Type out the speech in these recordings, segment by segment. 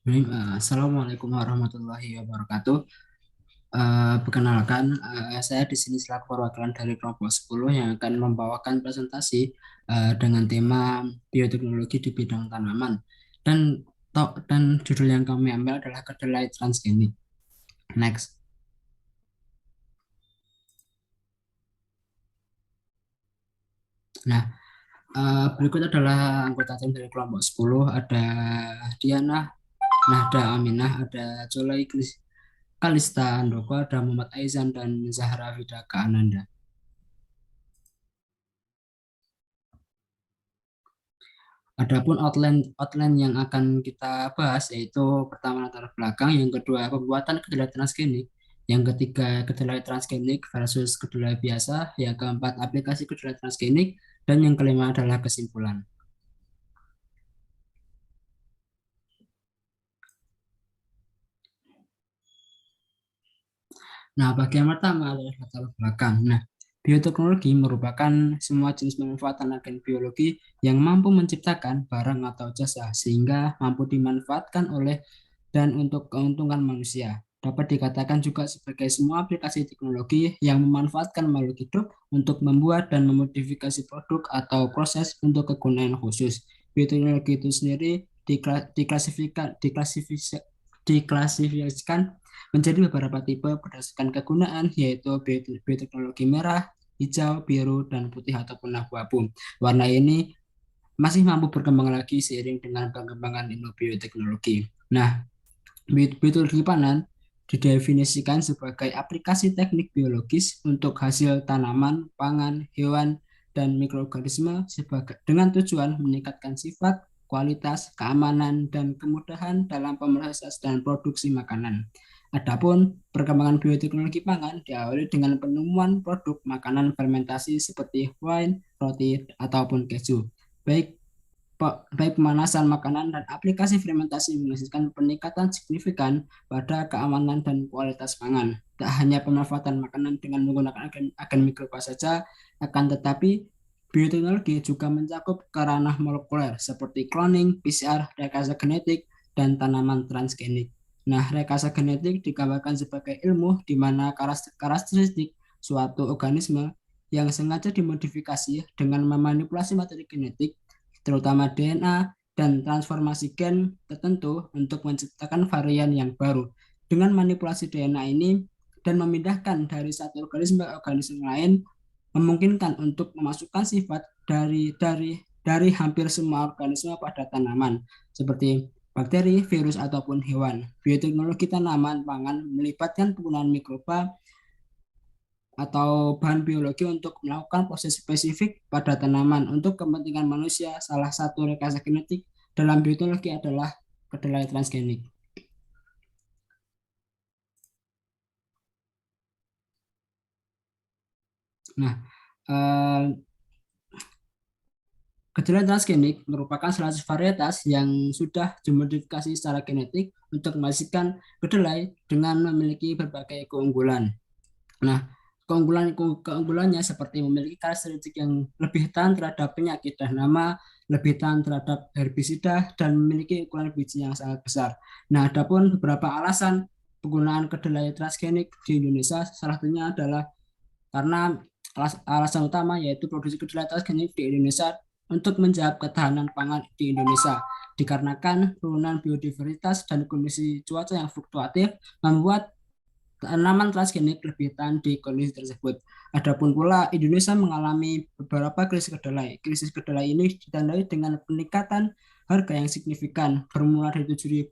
Baik, Assalamualaikum warahmatullahi wabarakatuh. Perkenalkan, saya di sini selaku perwakilan dari kelompok 10 yang akan membawakan presentasi dengan tema bioteknologi di bidang tanaman. Dan dan judul yang kami ambil adalah kedelai transgenik. Next. Nah, berikut adalah anggota tim dari kelompok 10. Ada Diana, Nahda Aminah, ada Jolai Kalista Andoko, ada Muhammad Aizan, dan Zahra Vidaka Ananda. Adapun outline outline yang akan kita bahas yaitu pertama latar belakang, yang kedua pembuatan kedelai transgenik, yang ketiga kedelai transgenik versus kedelai biasa, yang keempat aplikasi kedelai transgenik, dan yang kelima adalah kesimpulan. Nah, bagian pertama adalah latar belakang. Nah, bioteknologi merupakan semua jenis pemanfaatan agen biologi yang mampu menciptakan barang atau jasa sehingga mampu dimanfaatkan oleh dan untuk keuntungan manusia. Dapat dikatakan juga sebagai semua aplikasi teknologi yang memanfaatkan makhluk hidup untuk membuat dan memodifikasi produk atau proses untuk kegunaan khusus. Bioteknologi itu sendiri diklasifikasikan menjadi beberapa tipe berdasarkan kegunaan, yaitu bioteknologi merah, hijau, biru, dan putih ataupun abu-abu. Warna ini masih mampu berkembang lagi seiring dengan perkembangan ilmu bioteknologi. Nah, bioteknologi pangan didefinisikan sebagai aplikasi teknik biologis untuk hasil tanaman, pangan, hewan, dan mikroorganisme sebagai dengan tujuan meningkatkan sifat, kualitas, keamanan, dan kemudahan dalam pemrosesan dan produksi makanan. Adapun perkembangan bioteknologi pangan diawali dengan penemuan produk makanan fermentasi seperti wine, roti, ataupun keju. Baik baik pemanasan makanan dan aplikasi fermentasi menghasilkan peningkatan signifikan pada keamanan dan kualitas pangan. Tak hanya pemanfaatan makanan dengan menggunakan agen mikroba saja, akan tetapi bioteknologi juga mencakup ke ranah molekuler seperti cloning, PCR, rekayasa genetik, dan tanaman transgenik. Nah, rekayasa genetik digambarkan sebagai ilmu di mana karakteristik suatu organisme yang sengaja dimodifikasi dengan memanipulasi materi genetik terutama DNA dan transformasi gen tertentu untuk menciptakan varian yang baru. Dengan manipulasi DNA ini dan memindahkan dari satu organisme ke organisme lain, memungkinkan untuk memasukkan sifat dari hampir semua organisme pada tanaman, seperti bakteri, virus, ataupun hewan. Bioteknologi tanaman pangan melibatkan penggunaan mikroba atau bahan biologi untuk melakukan proses spesifik pada tanaman untuk kepentingan manusia. Salah satu rekayasa genetik dalam bioteknologi adalah kedelai transgenik. Nah, eh, kedelai transgenik merupakan salah satu varietas yang sudah dimodifikasi secara genetik untuk menghasilkan kedelai dengan memiliki berbagai keunggulan. Nah, keunggulannya seperti memiliki karakteristik yang lebih tahan terhadap penyakit dan hama, lebih tahan terhadap herbisida, dan memiliki ukuran biji yang sangat besar. Nah, adapun beberapa alasan penggunaan kedelai transgenik di Indonesia, salah satunya adalah karena alasan utama yaitu produksi kedelai transgenik di Indonesia untuk menjawab ketahanan pangan di Indonesia. Dikarenakan penurunan biodiversitas dan kondisi cuaca yang fluktuatif membuat tanaman transgenik lebih tahan di kondisi tersebut. Adapun pula Indonesia mengalami beberapa krisis kedelai. Krisis kedelai ini ditandai dengan peningkatan harga yang signifikan, bermula dari 7.000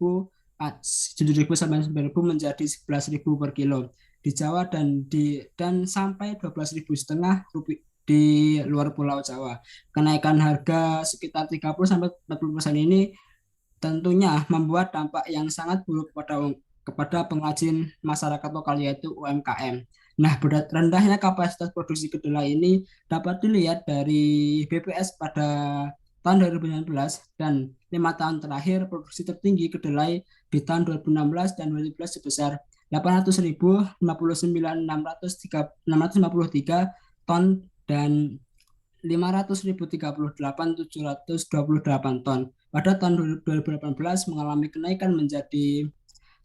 sampai 9.000 menjadi 11.000 per kilo di Jawa dan sampai 12.500 di luar Pulau Jawa. Kenaikan harga sekitar 30 sampai 40% ini tentunya membuat dampak yang sangat buruk kepada pengrajin masyarakat lokal yaitu UMKM. Nah, rendahnya kapasitas produksi kedelai ini dapat dilihat dari BPS pada tahun 2019 dan 5 tahun terakhir produksi tertinggi kedelai di tahun 2016 dan 2017 sebesar 800.059.653 ton dan 500.038.728 ton. Pada tahun 2018 mengalami kenaikan menjadi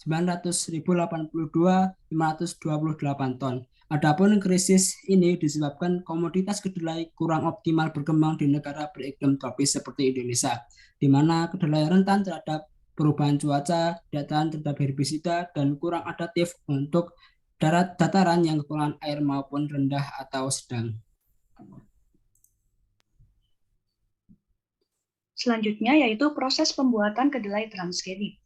900.082.528 ton. Adapun krisis ini disebabkan komoditas kedelai kurang optimal berkembang di negara beriklim tropis seperti Indonesia, di mana kedelai rentan terhadap perubahan cuaca, dataran terhadap herbisida, dan kurang adaptif untuk dataran yang kekurangan air maupun rendah atau sedang. Selanjutnya yaitu proses pembuatan kedelai transgenik.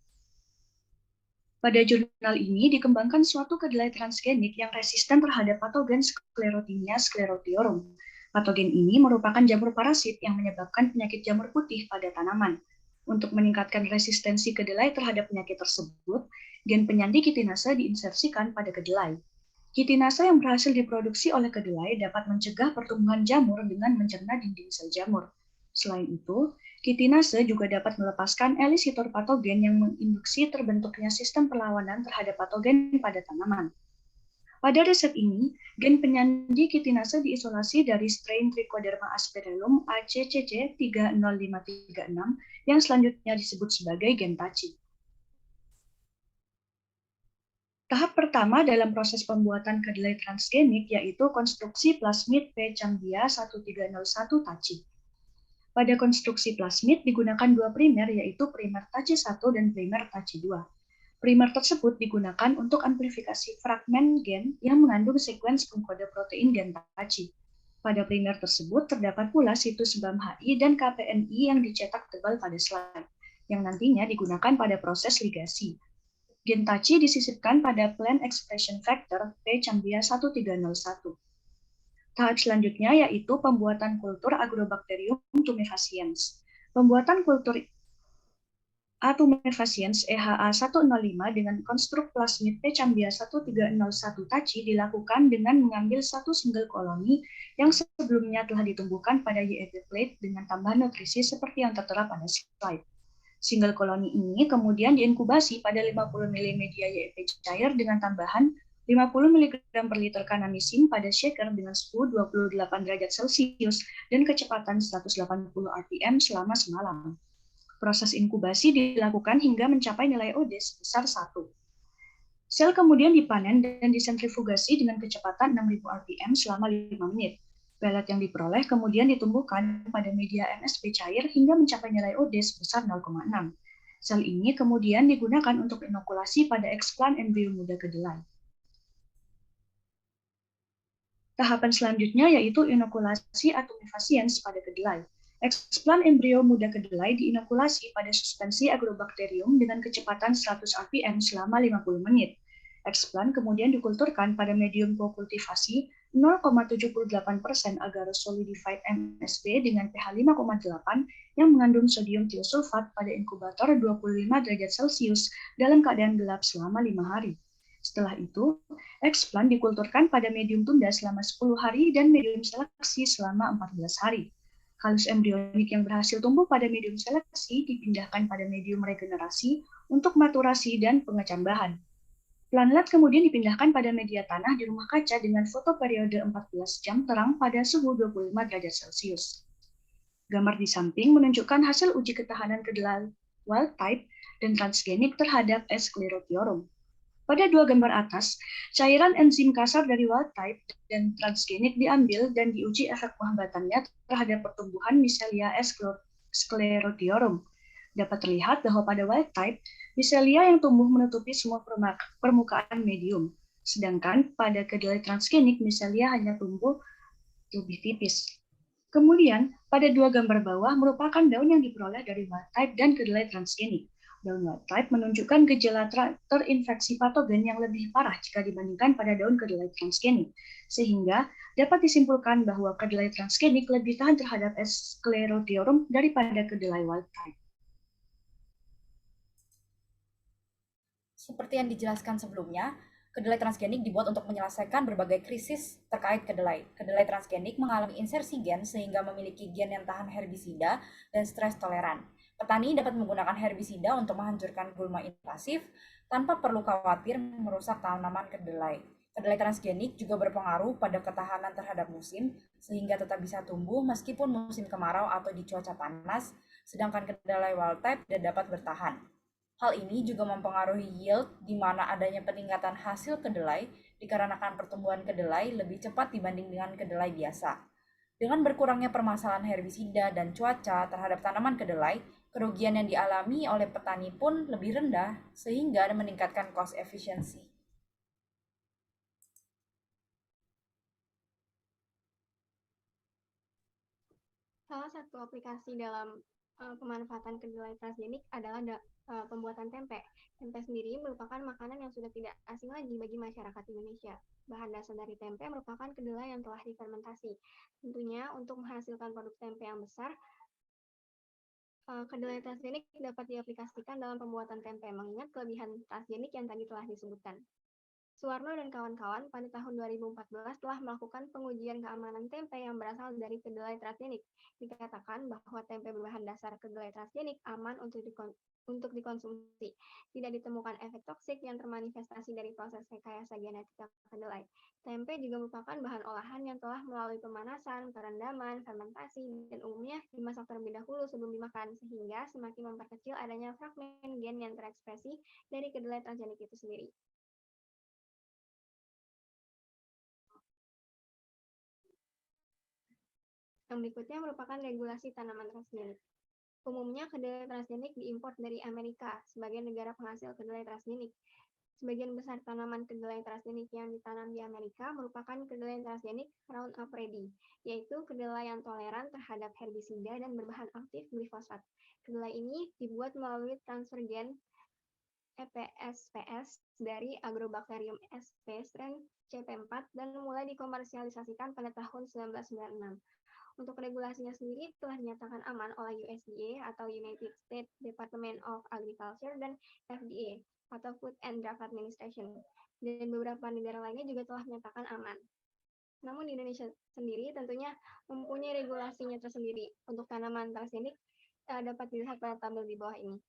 Pada jurnal ini dikembangkan suatu kedelai transgenik yang resisten terhadap patogen Sclerotinia sclerotiorum. Patogen ini merupakan jamur parasit yang menyebabkan penyakit jamur putih pada tanaman. Untuk meningkatkan resistensi kedelai terhadap penyakit tersebut, gen penyandi kitinase diinsersikan pada kedelai. Kitinase yang berhasil diproduksi oleh kedelai dapat mencegah pertumbuhan jamur dengan mencerna dinding sel jamur. Selain itu, kitinase juga dapat melepaskan elisitor patogen yang menginduksi terbentuknya sistem perlawanan terhadap patogen pada tanaman. Pada riset ini, gen penyandi kitinase diisolasi dari strain Trichoderma asperellum ACCC 30536 yang selanjutnya disebut sebagai gen TACI. Tahap pertama dalam proses pembuatan kedelai transgenik yaitu konstruksi plasmid P. cambia 1301 TACI. Pada konstruksi plasmid digunakan dua primer yaitu primer TACI1 dan primer TACI2. Primer tersebut digunakan untuk amplifikasi fragmen gen yang mengandung sekuens pengkode protein gen TACI. Pada primer tersebut terdapat pula situs BAM-HI dan KPNI yang dicetak tebal pada slide, yang nantinya digunakan pada proses ligasi. Gen TACI disisipkan pada plant expression factor P. cambia 1301. Tahap selanjutnya yaitu pembuatan kultur Agrobacterium tumefaciens. Pembuatan kultur A. tumefaciens EHA 105 dengan konstruk plasmid P. cambia 1301 TACI dilakukan dengan mengambil satu single koloni yang sebelumnya telah ditumbuhkan pada YEP plate dengan tambahan nutrisi seperti yang tertera pada slide. Single koloni ini kemudian diinkubasi pada 50 ml media YEP cair dengan tambahan 50 mg per liter kanamisin pada shaker dengan suhu 28 derajat Celcius dan kecepatan 180 rpm selama semalam. Proses inkubasi dilakukan hingga mencapai nilai OD sebesar 1. Sel kemudian dipanen dan disentrifugasi dengan kecepatan 6000 rpm selama 5 menit. Pelet yang diperoleh kemudian ditumbuhkan pada media MSP cair hingga mencapai nilai OD sebesar 0,6. Sel ini kemudian digunakan untuk inokulasi pada eksplan embrio muda kedelai. Tahapan selanjutnya yaitu inokulasi atumefaciens pada kedelai. Eksplan embrio muda kedelai diinokulasi pada suspensi Agrobacterium dengan kecepatan 100 rpm selama 50 menit. Eksplan kemudian dikulturkan pada medium kokultivasi 0,78% agar solidified MSP dengan pH 5,8 yang mengandung sodium tiosulfat pada inkubator 25 derajat Celcius dalam keadaan gelap selama 5 hari. Setelah itu, eksplan dikulturkan pada medium tunda selama 10 hari dan medium seleksi selama 14 hari. Kalus embrionik yang berhasil tumbuh pada medium seleksi dipindahkan pada medium regenerasi untuk maturasi dan pengecambahan. Planelet kemudian dipindahkan pada media tanah di rumah kaca dengan foto periode 14 jam terang pada suhu 25 derajat Celcius. Gambar di samping menunjukkan hasil uji ketahanan kedelai wild type dan transgenik terhadap S. sclerotiorum. Pada dua gambar atas, cairan enzim kasar dari wild type dan transgenik diambil dan diuji efek penghambatannya terhadap pertumbuhan micelia S. sclerotiorum. Dapat terlihat bahwa pada wild type, micelia yang tumbuh menutupi semua permukaan medium, sedangkan pada kedelai transgenik micelia hanya tumbuh lebih tipis. Kemudian, pada dua gambar bawah merupakan daun yang diperoleh dari wild type dan kedelai transgenik. Daun wild type menunjukkan gejala terinfeksi patogen yang lebih parah jika dibandingkan pada daun kedelai transgenik, sehingga dapat disimpulkan bahwa kedelai transgenik lebih tahan terhadap S. sclerotiorum daripada kedelai wild type. Seperti yang dijelaskan sebelumnya, kedelai transgenik dibuat untuk menyelesaikan berbagai krisis terkait kedelai. Kedelai transgenik mengalami insersi gen sehingga memiliki gen yang tahan herbisida dan stres toleran. Petani dapat menggunakan herbisida untuk menghancurkan gulma invasif tanpa perlu khawatir merusak tanaman kedelai. Kedelai transgenik juga berpengaruh pada ketahanan terhadap musim, sehingga tetap bisa tumbuh meskipun musim kemarau atau di cuaca panas, sedangkan kedelai wild type tidak dapat bertahan. Hal ini juga mempengaruhi yield, di mana adanya peningkatan hasil kedelai dikarenakan pertumbuhan kedelai lebih cepat dibanding dengan kedelai biasa. Dengan berkurangnya permasalahan herbisida dan cuaca terhadap tanaman kedelai, kerugian yang dialami oleh petani pun lebih rendah, sehingga meningkatkan cost efficiency. Salah satu aplikasi dalam pemanfaatan kedelai transgenik adalah pembuatan tempe. Tempe sendiri merupakan makanan yang sudah tidak asing lagi bagi masyarakat Indonesia. Bahan dasar dari tempe merupakan kedelai yang telah difermentasi. Tentunya untuk menghasilkan produk tempe yang besar, kedelai transgenik dapat diaplikasikan dalam pembuatan tempe, mengingat kelebihan transgenik yang tadi telah disebutkan. Suwarno dan kawan-kawan pada tahun 2014 telah melakukan pengujian keamanan tempe yang berasal dari kedelai transgenik. Dikatakan bahwa tempe berbahan dasar kedelai transgenik aman untuk dikonsumsi. Tidak ditemukan efek toksik yang termanifestasi dari proses rekayasa genetika kedelai. Tempe juga merupakan bahan olahan yang telah melalui pemanasan, perendaman, fermentasi, dan umumnya dimasak terlebih dahulu sebelum dimakan, sehingga semakin memperkecil adanya fragmen gen yang terekspresi dari kedelai transgenik itu sendiri. Yang berikutnya merupakan regulasi tanaman transgenik. Umumnya kedelai transgenik diimpor dari Amerika sebagai negara penghasil kedelai transgenik. Sebagian besar tanaman kedelai transgenik yang ditanam di Amerika merupakan kedelai transgenik Roundup Ready, yaitu kedelai yang toleran terhadap herbisida dan berbahan aktif glifosat. Kedelai ini dibuat melalui transfer gen EPSPS dari Agrobacterium sp strain CP4 dan mulai dikomersialisasikan pada tahun 1996. Untuk regulasinya sendiri telah dinyatakan aman oleh USDA atau United States Department of Agriculture dan FDA atau Food and Drug Administration. Dan beberapa negara lainnya juga telah menyatakan aman. Namun di Indonesia sendiri tentunya mempunyai regulasinya tersendiri. Untuk tanaman transgenik dapat dilihat pada tabel di bawah ini.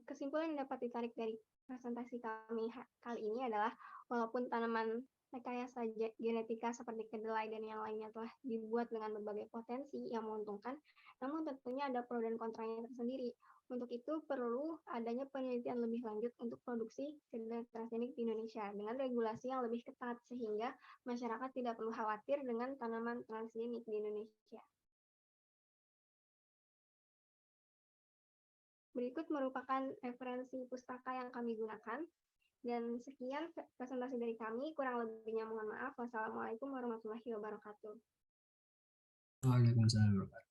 Kesimpulan yang dapat ditarik dari presentasi kami kali ini adalah walaupun tanaman rekayasa genetika seperti kedelai dan yang lainnya telah dibuat dengan berbagai potensi yang menguntungkan, namun tentunya ada pro dan kontranya tersendiri. Untuk itu perlu adanya penelitian lebih lanjut untuk produksi kedelai transgenik di Indonesia dengan regulasi yang lebih ketat sehingga masyarakat tidak perlu khawatir dengan tanaman transgenik di Indonesia. Berikut merupakan referensi pustaka yang kami gunakan. Dan sekian presentasi dari kami, kurang lebihnya mohon maaf. Wassalamualaikum warahmatullahi wabarakatuh. Waalaikumsalam warahmatullahi wabarakatuh.